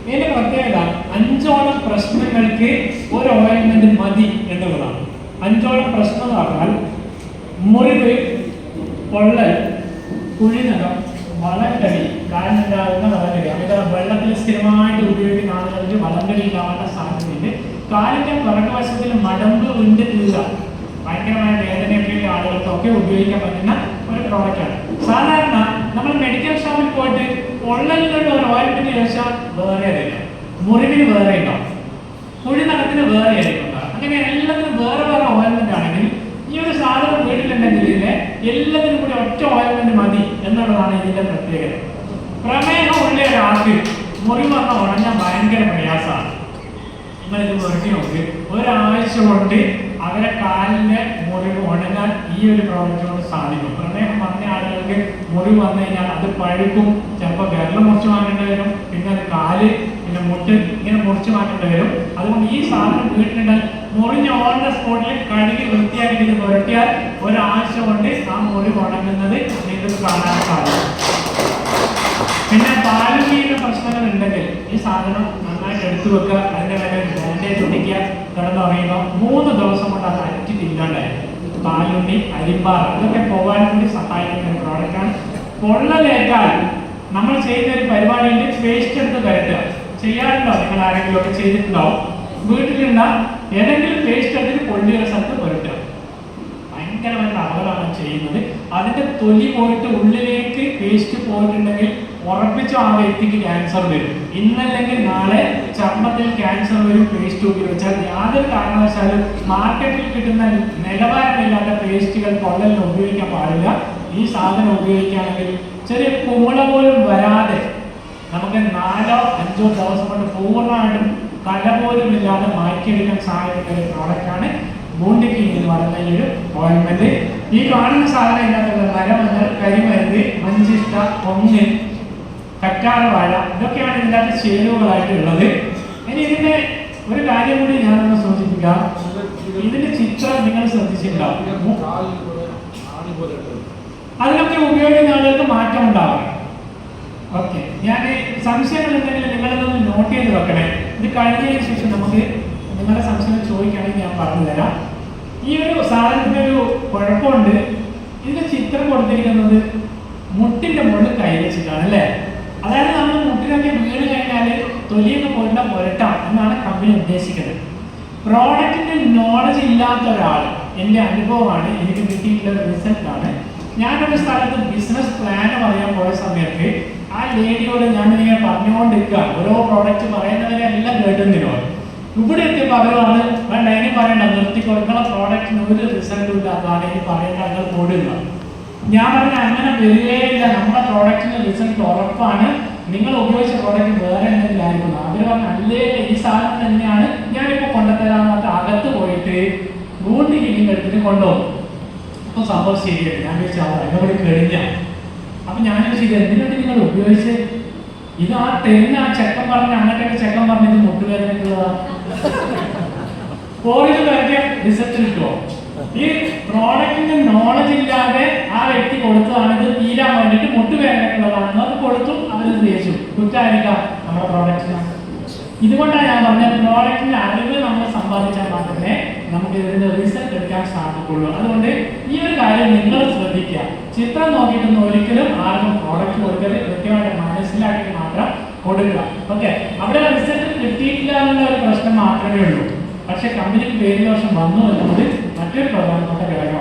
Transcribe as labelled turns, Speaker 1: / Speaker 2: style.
Speaker 1: ഇതിന്റെ പ്രത്യേകത 5ഓളം പ്രശ്നങ്ങൾക്ക് ഒരു ഓയിൽമെന്റ് മതി എന്നുള്ളതാണ്. 5ഓളം പ്രശ്നം എന്ന് പറഞ്ഞാൽ മുറിവ്, പൊള്ളൽ, കുഴിനകം, വളങ്കടി, കാലിനുണ്ടാകുന്ന വളങ്കടി. അതായത് വെള്ളത്തിൽ സ്ഥിരമായിട്ട് ഉപയോഗിക്കുന്ന ആളുകൾക്ക് വളങ്കടി ഉണ്ടാവാനുള്ള സാധ്യതയുണ്ട്. കാലിന്റെ പുറകുവശത്തിൽ മടമ്പ് ഉണ്ട് കീറുക, ഭയങ്കരമായ വേദനയൊക്കെയുള്ള ആളുകൾക്കൊക്കെ ഉപയോഗിക്കാൻ പറ്റുന്ന ഒരു പ്രോഡക്റ്റാണ്. സാധാരണ നമ്മൾ മെഡിക്കൽ ഷോപ്പിൽ പോയിട്ട് പൊള്ളലിലുള്ള ഒരു ഓയിൽമെന്റ് ചോദിച്ചാൽ വേറെ അറിയില്ല, മുറിവിന് വേറെ ഉണ്ടാവും, കുഴിനകത്തിന് വേറെ ആയിരിക്കും. അങ്ങനെ എല്ലാത്തിനും വേറെ വേറെ ഓയിൽമെന്റ് ആണെങ്കിൽ ഈ ഒരു സാധനം വീട്ടിലുണ്ടെങ്കിൽ ഇതിനെ എല്ലാത്തിനും കൂടി ഒറ്റ ഓയിൽമെന്റ് മതി എന്നുള്ളതാണ് ഇതിന്റെ പ്രത്യേകത. പ്രമേഹം ഉള്ള ഒരാൾക്ക് മുറി വന്ന ഉണങ്ങാൻ ഭയങ്കര പ്രയാസമാണ്. നിങ്ങളിത് വെറുതെ നോക്ക്, ഒരാഴ്ച കൊണ്ട് അവരെ കാലിന്റെ മുറിവ് ഉണങ്ങാൻ ഈ ഒരു പ്രോഡക്റ്റ് കൊണ്ട് സാധിക്കും. പ്രമേഹം വന്ന ആളുകൾക്ക് മുറിവ് വന്നു കഴിഞ്ഞാൽ അത് പഴുക്കും, ചിലപ്പോൾ വിരൽ മുറിച്ച് മാറ്റേണ്ടി വരും, പിന്നെ അത് കാല്, പിന്നെ മുട്ട് ഇങ്ങനെ മുറിച്ച് മാറ്റേണ്ടി വരും. അതുകൊണ്ട് ഈ സാധനം വീട്ടിലുണ്ടാൽ മുറിഞ്ഞ ഓൺ ദ സ്പോട്ടിൽ കഴുകി വൃത്തിയാക്കി ഇത് പുരട്ടിയാൽ ഒരാഴ്ച കൊണ്ട് ആ മുറിവ് ഉണങ്ങുന്നത് നിങ്ങൾക്ക് കാണാൻ സാധിക്കും. പിന്നെ പാലുമീന്റെ പ്രശ്നങ്ങൾ ഉണ്ടെങ്കിൽ ഈ സാധനം നന്നായിട്ട് എടുത്തു വെക്കുക, അതിന്റെ മേലെ ബാൻഡേജ് ഒട്ടിക്കുക, കിടന്നുറയുക. 3 ദിവസം കൊണ്ട് അത് അറ്റിട്ടില്ലാണ്ടായി. പാലുണ്ണി, അരിമ്പാറ ഇതൊക്കെ പോകാൻ കൂടി സഹായിക്കുന്ന ഒരു പ്രോഡക്റ്റാണ്. പൊള്ളലേറ്റാൽ നമ്മൾ ചെയ്യുന്ന ഒരു പരിപാടിയുടെ പേസ്റ്റ് എടുത്ത് കരുതുക. ചെയ്യാറുണ്ടോ? നിങ്ങൾ ആരെങ്കിലും ഒക്കെ ചെയ്തിട്ടുണ്ടാവും. വീട്ടിലുള്ള ഏതെങ്കിലും പേസ്റ്റ് എടുത്ത് പൊള്ളിയുള്ള സ്ഥലത്ത് പുരട്ടുക. ഭയങ്കരമായിട്ട് അപകടമാണ് ചെയ്യുന്നത്. അതിന്റെ തൊലി പോയിട്ട് ഉള്ളിലേക്ക് പേസ്റ്റ് പോയിട്ടുണ്ടെങ്കിൽ ഉറപ്പിച്ചോ ആ വ്യക്തിക്ക് ക്യാൻസർ വരും. ഇന്നല്ലെങ്കിൽ നാളെ ചർമ്മത്തിൽ ക്യാൻസർ വരും. പേസ്റ്റ് ഉപയോഗിച്ചാൽ യാതൊരു കാരണവശാലും മാർക്കറ്റിൽ കിട്ടുന്ന നിലവാരമില്ലാത്ത പേസ്റ്റുകൾ പൊള്ളലിന് ഉപയോഗിക്കാൻ പാടില്ല. ഈ സാധനം ഉപയോഗിക്കുകയാണെങ്കിൽ ചെറിയ കുമിള പോലും വരാതെ നമുക്ക് 4 or 5 ദിവസം കൊണ്ട് പൂർണ്ണമായിട്ടും കല പോലും ഇല്ലാതെ മാറ്റിയെടുക്കാൻ സഹായിക്കുന്ന ഒരു പ്രോഡക്റ്റാണ് ബോണ്ടി കിങ് എന്ന് പറയുന്ന ഈ ഒരു ഓയിൽമെന്റ്. ഈ കാണുന്ന സാധനം ഇതിനകത്തുള്ള മരമഞ്ഞൾ, കരിമരുന്ന്, മഞ്ചിഷ്ട, പൊങ്ങ്, കറ്റാർവാഴ ഇതൊക്കെയാണ് ഇതിൻ്റെ അകത്ത് ചേരുവകളായിട്ടുള്ളത്. ഇനി ഇതിന്റെ ഒരു കാര്യം കൂടി ഞാനൊന്ന് സൂചിപ്പിക്കാം. ഇതിന്റെ ചിത്രം നിങ്ങൾ ശ്രദ്ധിച്ചിട്ടുണ്ടാവും. അതിനൊക്കെ ഉപയോഗിക്കുന്ന ആളുകൾക്ക് മാറ്റം ഉണ്ടാവും. ഓക്കെ, ഞാൻ സംശയങ്ങൾ ഉണ്ടെങ്കിൽ നിങ്ങളിതൊന്ന് നോട്ട് ചെയ്ത് വെക്കണേ. ഇത് കഴിഞ്ഞതിന് ശേഷം നമുക്ക് നിങ്ങളുടെ സംശയം ചോദിക്കുകയാണെങ്കിൽ ഞാൻ പറഞ്ഞു തരാം. ഈ ഒരു സാധനത്തിന് ഒരു കുഴപ്പമുണ്ട്. ഇതിന്റെ ചിത്രം കൊടുത്തിരിക്കുന്നത് മുട്ടിന്റെ മുകളിൽ കൈവച്ചിട്ടാണ് അല്ലേ? അതായത് നമ്മൾ മുട്ടിനൊക്കെ വീണ് കഴിഞ്ഞാൽ തൊലിയൊക്കെ പോയിട്ട് പുരട്ടാം എന്നാണ് കമ്പനി ഉദ്ദേശിക്കുന്നത്. പ്രോഡക്റ്റിന്റെ നോളജ് ഇല്ലാത്ത ഒരാൾ, എൻ്റെ അനുഭവമാണ്, എനിക്ക് കിട്ടിയിട്ടുള്ള റിസൾട്ടാണ്. ഞാനൊരു സ്ഥലത്ത് ബിസിനസ് പ്ലാൻ പറയാൻ പോയ സമയത്ത് ആ ലേഡിയോട് ഞാനിങ്ങനെ പറഞ്ഞുകൊണ്ടിരിക്കുക, ഓരോ പ്രോഡക്റ്റ് പറയുന്നവരെ എല്ലാം കേട്ടുന്നില്ലോ. ഇവിടെ എത്തിയപ്പോൾ അവരാണ് വേണ്ട, ഇനി പറയണ്ട, നിർത്തിക്കൊടുക്കുന്ന പ്രോഡക്റ്റിന് ഒരു റിസൾട്ടും ഇല്ലാത്തതാണ് ഇനി പറയേണ്ട, നിങ്ങൾ ഓടുക. ഞാൻ പറഞ്ഞ അങ്ങനെ വരികയില്ല, നമ്മുടെ പ്രോഡക്റ്റിന് റിസൾട്ട് ഉറപ്പാണ്, നിങ്ങൾ ഉപയോഗിച്ച പ്രോഡക്റ്റ് വേറെ എന്തെങ്കിലും ആയിരിക്കും. അവർ പറഞ്ഞ അല്ലേ ഈ സാധനം തന്നെയാണ് ഞാനിപ്പോൾ കൊണ്ടുതരാമെന്നിട്ട് അകത്ത് പോയിട്ട് ബോണ്ടി കിങ് എടുത്തിട്ട് കൊണ്ടുപോകും. അപ്പോൾ സംഭവം ശരിയായിട്ട് ഞാൻ ചോദിച്ചാൽ എന്നോട് കഴിഞ്ഞ. അപ്പൊ ഞാൻ ചോദിച്ചത് എന്തിനാണ് നിങ്ങൾ ഉപയോഗിച്ച്? ഇത് ആ തെങ്ങ് ആ ചെക്കൻ പറഞ്ഞ് അങ്ങനത്തെ ചെക്കൻ പറഞ്ഞത് മുട്ടുവേദനക്കുള്ളതാ. കോറിൽ വരയ്ക്കാൻ റിസൾട്ട് കിട്ടുമോ? ഈ പ്രോഡക്റ്റിന്റെ നോളജ് ഇല്ലാതെ ആ വ്യക്തി കൊടുത്തതാണ് ഇത് തീരാൻ വേണ്ടിയിട്ട് മുട്ടുവേദനക്കുള്ളതാണെന്ന് അത് കൊടുത്തും അവർ തേച്ചു. കുറ്റായിരിക്കാം നമ്മുടെ പ്രോഡക്റ്റിന്. ഇതുകൊണ്ടാണ് ഞാൻ പറഞ്ഞ പ്രോഡക്റ്റിന്റെ അറിവ് നമ്മൾ സമ്പാദിച്ചാൽ മാത്രമേ നമുക്ക് ഇതിന്റെ റിസൾട്ട് എടുക്കാൻ സാധിക്കുള്ളൂ. അതുകൊണ്ട് ഈ ഒരു കാര്യം നിങ്ങൾ ശ്രദ്ധിക്കുക. ചിത്രം നോക്കിയിട്ടൊന്നും ഒരിക്കലും ആർക്കും പ്രോഡക്റ്റ് കൊടുക്കരുത്, കൃത്യമായിട്ട് മനസ്സിലാക്കി മാത്രം കൊടുക്കുക. ഓക്കെ, അവിടെ റിസൾട്ട് കിട്ടിയിട്ടില്ല എന്നുള്ള ഒരു പ്രശ്നം മാത്രമേ ഉള്ളൂ. പക്ഷെ കമ്പനിക്ക് പേര് ദോഷം വന്നു എന്നുള്ളത് മറ്റൊരു പ്രധാനപ്പെട്ട ഘടകം.